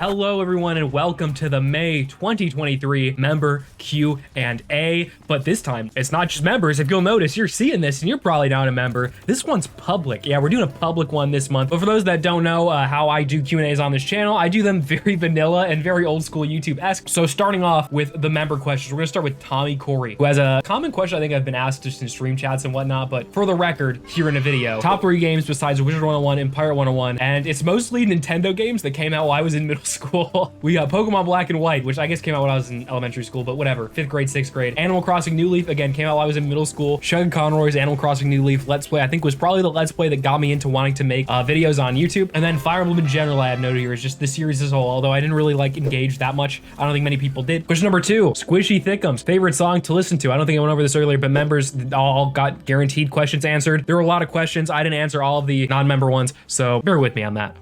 Hello everyone and welcome to the May 2023 member Q&A, but this time it's not just members. If you'll notice, you're seeing this and you're probably not a member. This one's public. Yeah, we're doing a public one this month, but for those that don't know how I do Q&As on this channel, I do them very vanilla and very old school YouTube-esque. So starting off with the member questions, we're gonna start with Tommy Corey, who has a common question I think I've been asked just in stream chats and whatnot, but for the record, here in a video, top 3 games besides Wizard 101 and Pirate 101, and it's mostly Nintendo games that came out while I was in middle school. We got Pokemon Black and White, which I guess came out when I was in elementary school, but whatever. 5th grade, 6th grade. Animal Crossing New Leaf, again, came out while I was in middle school. Shug Conroy's Animal Crossing New Leaf Let's Play, I think was probably the Let's Play that got me into wanting to make videos on YouTube. And then Fire Emblem in general, I have noted here, is just the series as a whole, although I didn't really like engage that much. I don't think many people did. Question number 2, Squishy Thickums, favorite song to listen to. I don't think I went over this earlier, but members all got guaranteed questions answered. There were a lot of questions. I didn't answer all of the non-member ones, so bear with me on that.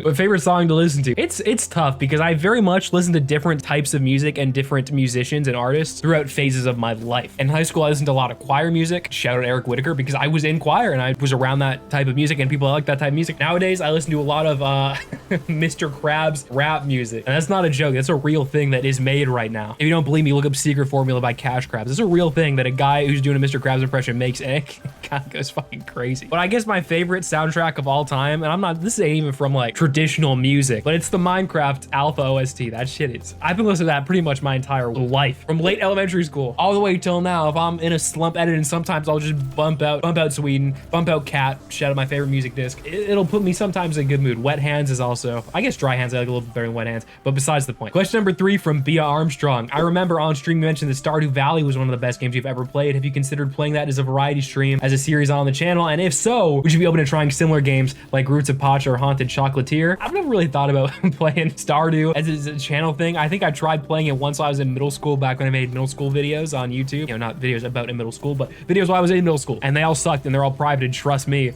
But favorite song to listen to. It's tough because I very much listen to different types of music and different musicians and artists throughout phases of my life. In high school, I listened to a lot of choir music. Shout out Eric Whitaker, because I was in choir and I was around that type of music and people like that type of music. Nowadays, I listen to a lot of Mr. Krabs rap music. And that's not a joke. That's a real thing that is made right now. If you don't believe me, look up Secret Formula by Cash Krabs. It's a real thing that a guy who's doing a Mr. Krabs impression makes, and it kind of goes fucking crazy. But I guess my favorite soundtrack of all time, and this ain't even from like traditional music, but it's the Minecraft Alpha OST. That shit is, I've been listening to that pretty much my entire life, from late elementary school all the way till now. If I'm in a slump editing, sometimes I'll just bump out Sweden, bump out Cat, shout out my favorite music disc. It'll put me sometimes in a good mood. Wet Hands is also, I guess Dry Hands I like a little bit better than Wet Hands, but besides the point. Question number 3 from Bia Armstrong. I remember on stream you mentioned that Stardew Valley was one of the best games you've ever played. Have you considered playing that as a variety stream, as a series on the channel? And if so, would you be open to trying similar games like Roots of Pacha or Haunted Chocolatier? I've never really thought about playing Stardew as a channel thing. I think I tried playing it once while I was in middle school, back when I made middle school videos on YouTube. You know, not videos about in middle school, but videos while I was in middle school, and they all sucked and they're all private, trust me.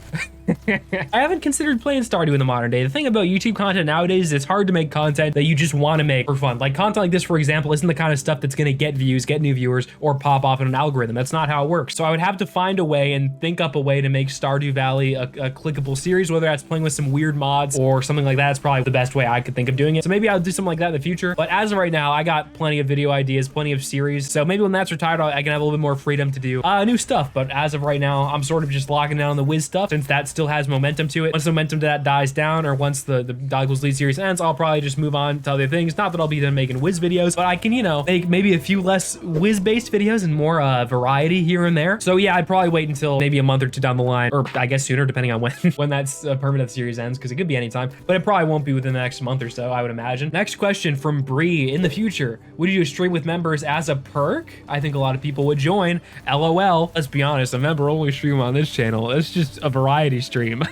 I haven't considered playing Stardew in the modern day. The thing about YouTube content nowadays is it's hard to make content that you just want to make for fun. Like content like this, for example, isn't the kind of stuff that's going to get views, get new viewers, or pop off in an algorithm. That's not how it works. So I would have to find a way and think up a way to make Stardew Valley a clickable series, whether that's playing with some weird mods or something like that. It's probably the best way I could think of doing it. So maybe I'll do something like that in the future. But as of right now, I got plenty of video ideas, plenty of series. So maybe when that's retired, I can have a little bit more freedom to do new stuff. But as of right now, I'm sort of just locking down on the Wiz stuff, since that still has momentum to it. Once the momentum to that dies down, or once the Doggl's Lead series ends, I'll probably just move on to other things. Not that I'll be done making Wiz videos, but I can, you know, make maybe a few less Wiz-based videos and more variety here and there. So yeah, I'd probably wait until maybe a month or two down the line, or I guess sooner, depending on when that's permanent series ends, because it could be anytime, but it probably won't be within the next month or so, I would imagine. Next question from Bree. In the future, would you do a stream with members as a perk? I think a lot of people would join. LOL. Let's be honest, a member-only stream on this channel, it's just a variety stream.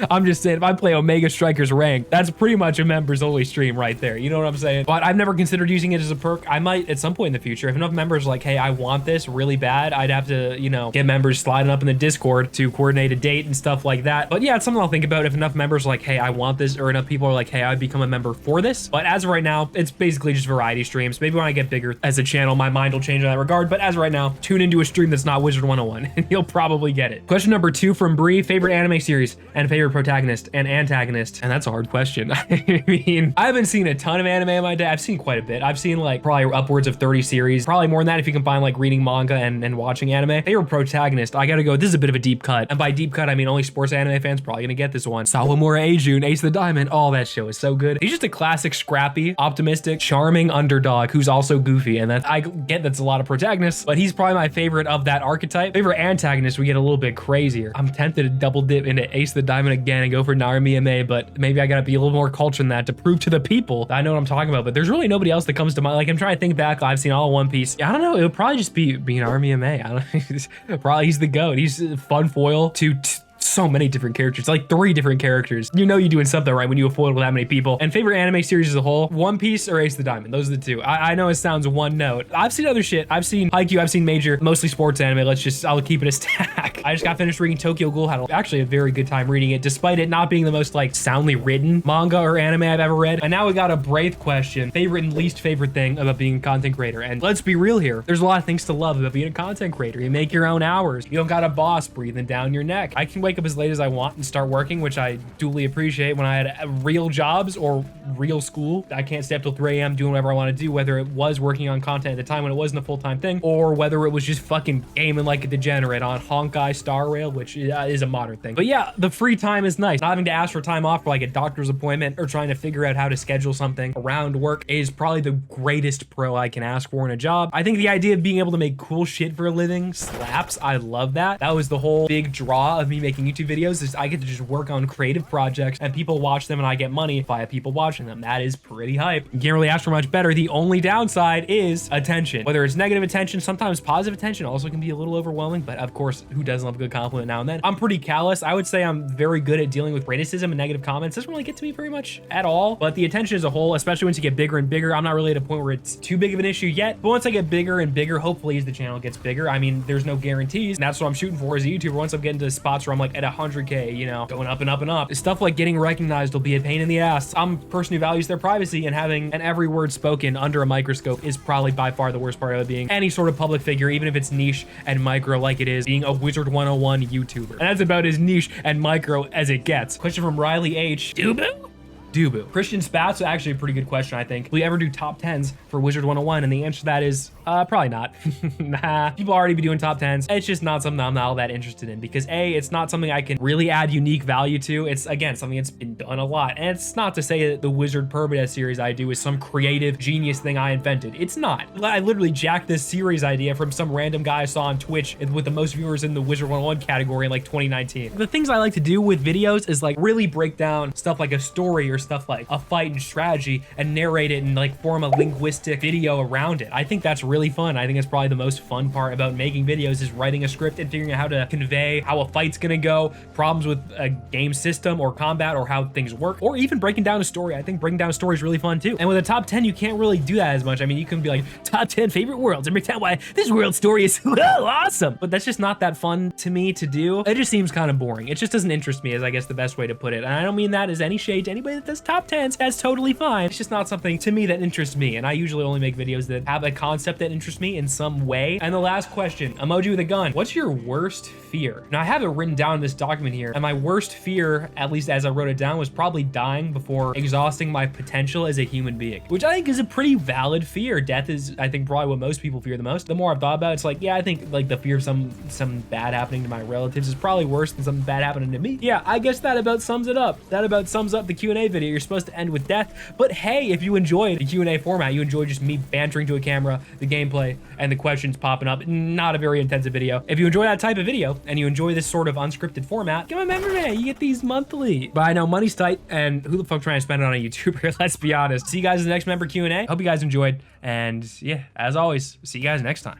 I'm just saying, if I play Omega Strikers Rank, that's pretty much a members only stream right there. You know what I'm saying? But I've never considered using it as a perk. I might at some point in the future. If enough members are like, hey, I want this really bad, I'd have to, you know, get members sliding up in the Discord to coordinate a date and stuff like that. But yeah, it's something I'll think about if enough members are like, hey, I want this, or enough people are like, hey, I'd become a member for this. But as of right now, it's basically just variety streams. Maybe when I get bigger as a channel, my mind will change in that regard. But as of right now, tune into a stream that's not Wizard 101 and you'll probably get it. Question number 2 from Bree. Favorite anime series and favorite protagonist and antagonist? And that's a hard question. I mean, I haven't seen a ton of anime in my day. I've seen quite a bit. I've seen like probably upwards of 30 series, probably more than that if you combine like reading manga and watching anime. Favorite protagonist, I gotta go, this is a bit of a deep cut, and by deep cut I mean only sports anime fans probably gonna get this one. Sawamura Eijun, Ace of the Diamond. Oh, that show is so good. He's just a classic scrappy, optimistic, charming underdog who's also goofy, and I get that's a lot of protagonists, but he's probably my favorite of that archetype. Favorite antagonist, we get a little bit crazier. I'm tempted to double dip into Ace of the Diamond again and go for Narumi, but maybe I gotta be a little more cultured than that to prove to the people that I know what I'm talking about. But there's really nobody else that comes to mind. Like, I'm trying to think back. I've seen all of One Piece. I don't know. It would probably just be Narumi. I don't know. Probably he's the GOAT. He's a fun foil to so many different characters, like 3 different characters. You know you're doing something right when you afford with that many people. And favorite anime series as a whole, One Piece or Ace of the Diamond. Those are the 2. I know it sounds one note. I've seen other shit. I've seen Haikyuu, I've seen Major, mostly sports anime. I'll keep it a stack. I just got finished reading Tokyo Ghoul. Had actually a very good time reading it, despite it not being the most like soundly written manga or anime I've ever read. And now we got a Braith question. Favorite and least favorite thing about being a content creator. And let's be real here. There's a lot of things to love about being a content creator. You make your own hours. You don't got a boss breathing down your neck. I can wake wake up as late as I want and start working, which I duly appreciate. When I had real jobs or real school, I can't stay up till 3 a.m. doing whatever I want to do, whether it was working on content at the time when it wasn't a full-time thing, or whether it was just fucking gaming like a degenerate on Honkai Star Rail, which is a modern thing. But yeah, the free time is nice. Not having to ask for time off for like a doctor's appointment or trying to figure out how to schedule something around work is probably the greatest pro I can ask for in a job. I think the idea of being able to make cool shit for a living slaps. I love that. That was the whole big draw of me making YouTube videos, is I get to just work on creative projects and people watch them and I get money via people watching them. That is pretty hype. You can't really ask for much better. The only downside is attention. Whether it's negative attention, sometimes positive attention also can be a little overwhelming, but of course, who doesn't love a good compliment now and then? I'm pretty callous. I would say I'm very good at dealing with criticism and negative comments. It doesn't really get to me very much at all, but the attention as a whole, especially once you get bigger and bigger, I'm not really at a point where it's too big of an issue yet, but once I get bigger and bigger, hopefully as the channel gets bigger, I mean, there's no guarantees, and that's what I'm shooting for as a YouTuber. Once I'm getting to spots where I'm like at 100K, you know, going up and up and up, stuff like getting recognized will be a pain in the ass. I'm a person who values their privacy, and having an every word spoken under a microscope is probably by far the worst part of it being any sort of public figure, even if it's niche and micro like it is being a Wizard 101 YouTuber. And that's about as niche and micro as it gets. Question from Riley H. Dubu? Dubu. Christian Spats, actually a pretty good question, I think. Will you ever do top 10s for Wizard 101? And the answer to that is probably not. Nah, people already be doing top 10s. It's just not something I'm not all that interested in, because A, it's not something I can really add unique value to. It's, again, something that's been done a lot. And it's not to say that the Wizard Permadeath series I do is some creative genius thing I invented. It's not. I literally jacked this series idea from some random guy I saw on Twitch with the most viewers in the Wizard 101 category in like 2019. The things I like to do with videos is like really break down stuff like a story or stuff like a fight and strategy and narrate it and like form a linguistic video around it. I think that's really fun. I think it's probably the most fun part about making videos, is writing a script and figuring out how to convey how a fight's gonna go, problems with a game system or combat or how things work, or even breaking down a story. I think breaking down a story is really fun too. And with a top 10, you can't really do that as much. I mean, you can be like, top 10 favorite worlds and break down why this world story is awesome, but that's just not that fun to me to do. It just seems kind of boring. It just doesn't interest me, is I guess the best way to put it. And I don't mean that as any shade to anybody that does top 10s. That's totally fine. It's just not something to me that interests me. And I usually only make videos that have a concept that interests me in some way. And the last question, emoji with a gun. What's your worst fear? Now I have it written down in this document here. And my worst fear, at least as I wrote it down, was probably dying before exhausting my potential as a human being, which I think is a pretty valid fear. Death is, I think, probably what most people fear the most. The more I've thought about it, it's like, yeah, I think like the fear of some bad happening to my relatives is probably worse than something bad happening to me. Yeah, I guess that about sums it up. That about sums up the Q&A video. You're supposed to end with death, but hey, if you enjoy the Q&A format, you enjoy just me bantering to a camera, the gameplay, and the questions popping up, not a very intensive video. If you enjoy that type of video and you enjoy this sort of unscripted format, become a member, man. You get these monthly. But I know money's tight, and who the fuck trying to spend it on a YouTuber? Let's be honest. See you guys in the next member Q&A. Hope you guys enjoyed, and yeah, as always, see you guys next time.